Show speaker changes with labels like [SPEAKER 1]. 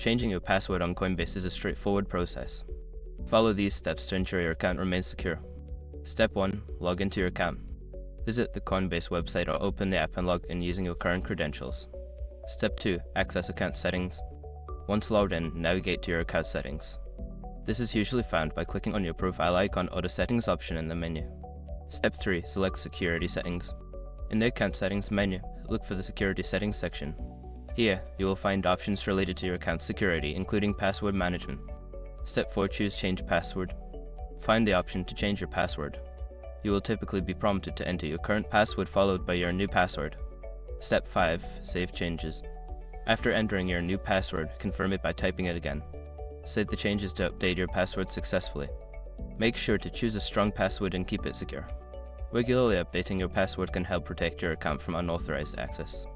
[SPEAKER 1] Changing your password on Coinbase is a straightforward process. Follow these steps to ensure your account remains secure. Step 1. Log into your account. Visit the Coinbase website or open the app and log in using your current credentials. Step 2. Access account settings. Once logged in, navigate to your account settings. This is usually found by clicking on your profile icon or the settings option in the menu. Step 3. Select security settings. In the account settings menu, look for the security settings section. Here, you will find options related to your account security, including password management. Step 4. Choose change password. Find the option to change your password. You will typically be prompted to enter your current password followed by your new password. Step 5. Save changes. After entering your new password, confirm it by typing it again. Save the changes to update your password successfully. Make sure to choose a strong password and keep it secure. Regularly updating your password can help protect your account from unauthorized access.